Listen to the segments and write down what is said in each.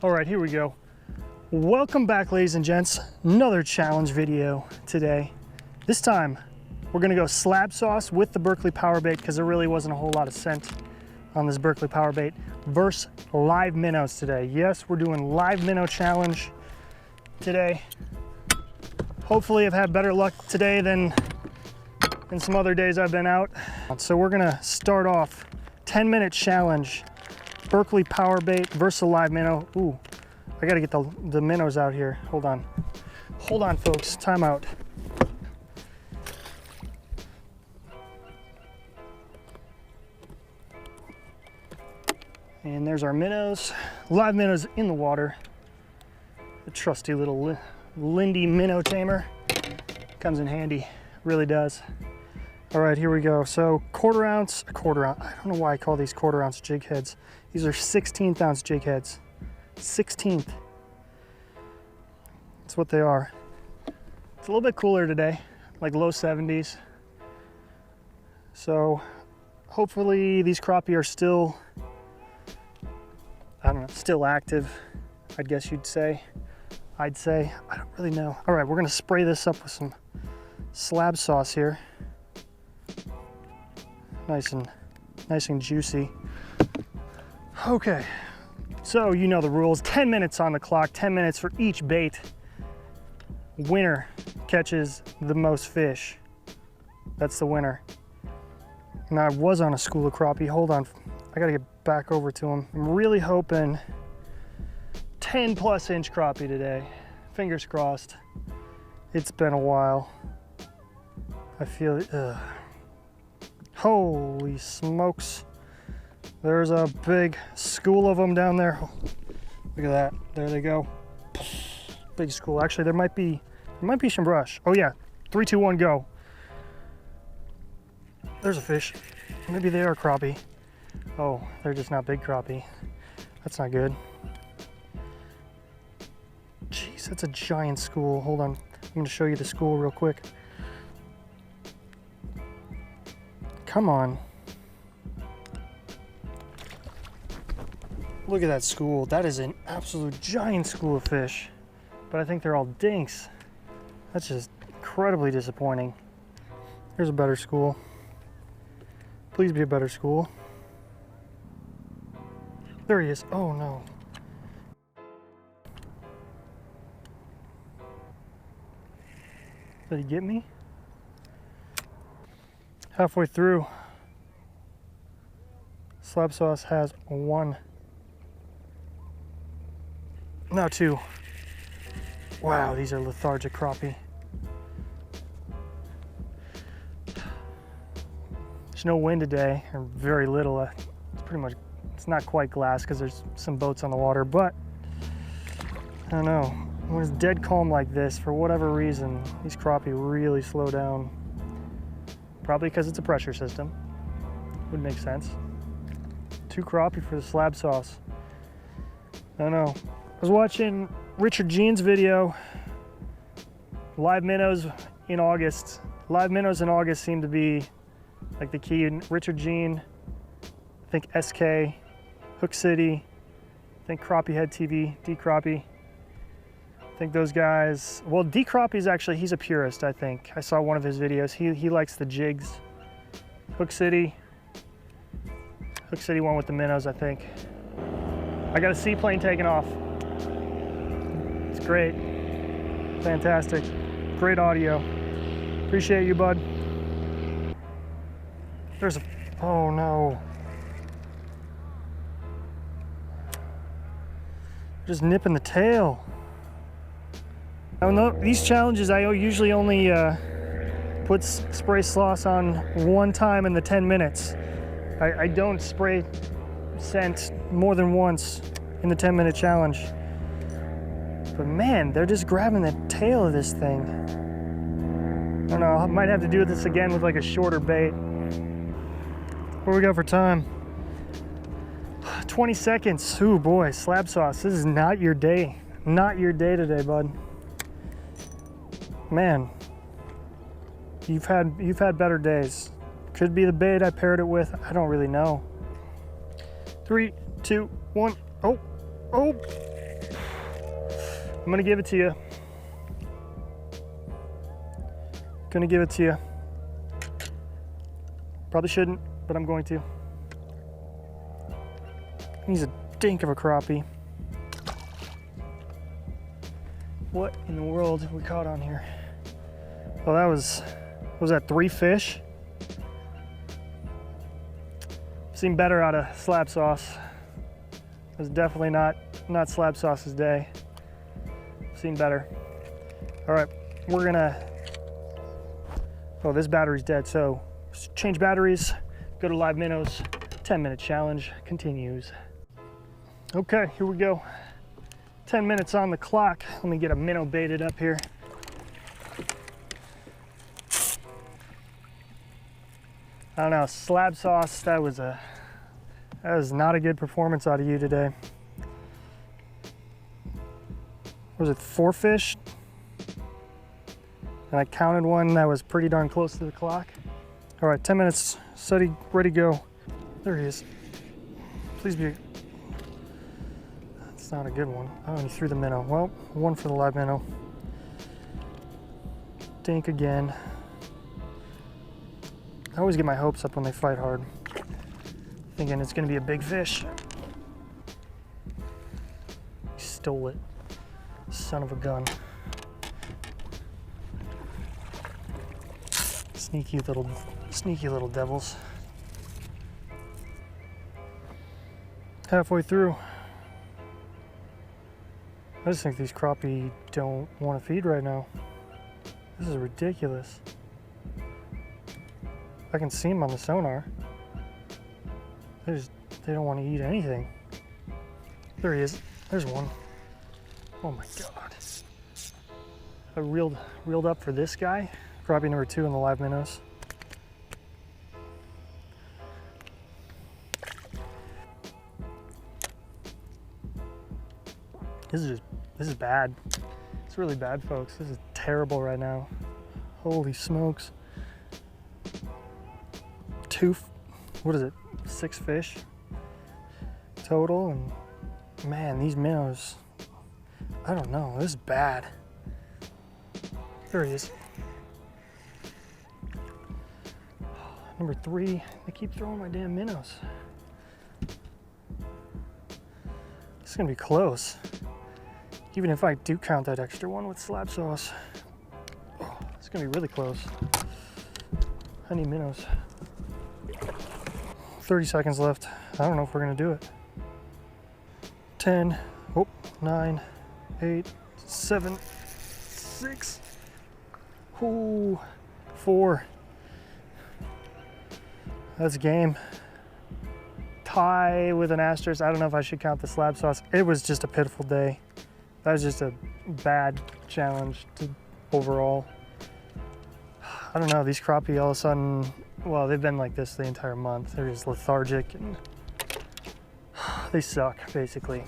All right, here we go. Welcome back, ladies and gents. Another challenge video today. This time, we're gonna go slab sauce with the Berkley power bait because there really wasn't a whole lot of scent on this Berkley power bait versus live minnows today. Yes, we're doing live minnow challenge today. Hopefully I've had better luck today than some other days I've been out. So we're gonna start off 10-minute challenge. Berkley power bait versus a live minnow. Ooh, I gotta get the minnows out here. Hold on. Hold on, folks. Time out. And there's our minnows. Live minnows in the water. The trusty little Lindy minnow tamer. Comes in handy. Really does. All right, here we go. So quarter ounce. I don't know why I call these quarter ounce jig heads. These are 16th ounce jig heads. 16th. That's what they are. It's a little bit cooler today, like low 70s. So hopefully these crappie are still, I don't know, still active, I guess you'd say. I'd say, I don't really know. All right, we're gonna spray this up with some slab sauce here. Nice and juicy. Okay, so you know the rules. 10 minutes on the clock, 10 minutes for each bait. Winner catches the most fish. That's the winner. Now I was on a school of crappie. Hold on, I gotta get back over to them. I'm really hoping 10+ inch crappie today. Fingers crossed. It's been a while. I feel it. Holy smokes. There's a big school of them down there. Look at that. There they go. Big school. Actually, there might be some brush. Oh yeah. 3, 2, 1, go. There's a fish. Maybe they are crappie. Oh, they're just not big crappie. That's not good. Jeez, that's a giant school. Hold on. I'm going to show you the school real quick. Come on. Look at that school. That is an absolute giant school of fish. But I think they're all dinks. That's just incredibly disappointing. Here's a better school. Please be a better school. There he is. Oh no. Did he get me? Halfway through. Slab sauce has 1. Now 2. Wow, these are lethargic crappie. There's no wind today, or very little. It's pretty much, it's not quite glass because there's some boats on the water, but I don't know. When it's dead calm like this, for whatever reason, these crappie really slow down. Probably because it's a pressure system. Would make sense. 2 crappie for the slab sauce. I don't know. I was watching Richard Jean's video, live minnows in August. Live minnows in August seem to be like the key. Richard Jean, I think SK, Hook City, I think Crappie Head TV, D Crappie. I think those guys, well, D Crappie's actually, he's a purist, I think. I saw one of his videos. He likes the jigs. Hook City went with the minnows, I think. I got a seaplane taking off. It's great. Fantastic. Great audio. Appreciate you, bud. There's a, oh no. Just nipping the tail. Now, no, these challenges, I usually only put spray sauce on 1 time in the 10 minutes. I don't spray scent more than once in the 10-minute challenge. But man, they're just grabbing the tail of this thing. I don't know, I might have to do this again with like a shorter bait. What do we got for time? 20 seconds. Ooh boy, slab sauce. This is not your day. Not your day today, bud. Man, you've had better days. Could be the bait I paired it with. I don't really know. 3, 2, 1. Oh, I'm gonna give it to you. Gonna give it to you. Probably shouldn't, but I'm going to. He's a dink of a crappie. What in the world have we caught on here? Well, that was that 3 fish? Seemed better out of slab sauce. It was definitely not slab sauce's day. Seen better. All right, we're gonna, oh, this battery's dead, so change batteries, go to live minnows. 10-minute challenge continues. Okay, here we go. 10 minutes on the clock. Let me get a minnow baited up here. I don't know, slab sauce, that was not a good performance out of you today. Was it 4 fish? And I counted one that was pretty darn close to the clock. All right, 10 minutes, steady, ready, go. There he is. Please be. That's not a good one. Oh, and he threw the minnow. Well, 1 for the live minnow. Dink again. I always get my hopes up when they fight hard, thinking it's gonna be a big fish. He stole it, son of a gun. Sneaky little devils. Halfway through. I just think these crappie don't want to feed right now. This is ridiculous. I can see them on the sonar. They don't want to eat anything. There he is. There's one. Oh my God. I reeled up for this guy. Crappie number 2 in the live minnows. This is bad. It's really bad, folks. This is terrible right now. Holy smokes. 6 fish total, and man, these minnows, I don't know, this is bad. There he is. Number 3, they keep throwing my damn minnows. This is gonna be close. Even if I do count that extra one with slab sauce. Oh, it's gonna be really close. I need minnows. 30 seconds left. I don't know if we're gonna do it. 10, 9, 8, 7, 6, 4. That's game. Tie with an asterisk. I don't know if I should count the slab sauce. It was just a pitiful day. That was just a bad challenge overall. I don't know, these crappie all of a sudden, well, they've been like this the entire month. They're just lethargic and they suck, basically.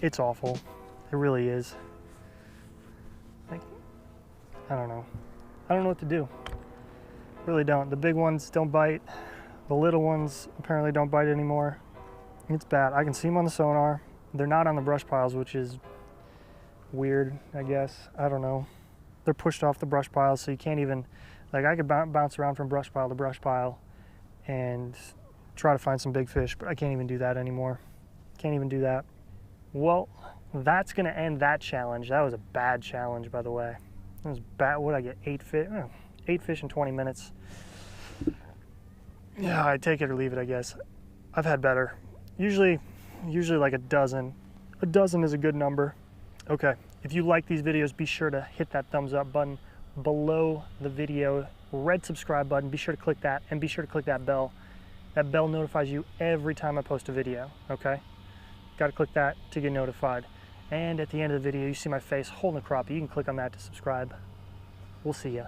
It's awful. It really is. Like, I don't know. I don't know what to do. Really don't. The big ones don't bite. The little ones apparently don't bite anymore. It's bad. I can see them on the sonar. They're not on the brush piles, which is weird, I guess. I don't know. They're pushed off the brush piles, so you can't even, like, I could bounce around from brush pile to brush pile and try to find some big fish, but I can't even do that anymore. Can't even do that. Well, that's gonna end that challenge. That was a bad challenge, by the way. It was bad. What did I get? 8 fish? 8 fish in 20 minutes. Yeah, I take it or leave it, I guess. I've had better. Usually like a dozen. A dozen is a good number. Okay, if you like these videos, be sure to hit that thumbs up button below the video, red subscribe button, be sure to click that, and be sure to click that bell. That bell notifies you every time I post a video, okay? Gotta click that to get notified. And at the end of the video, you see my face holding a crappie. You can click on that to subscribe. We'll see ya.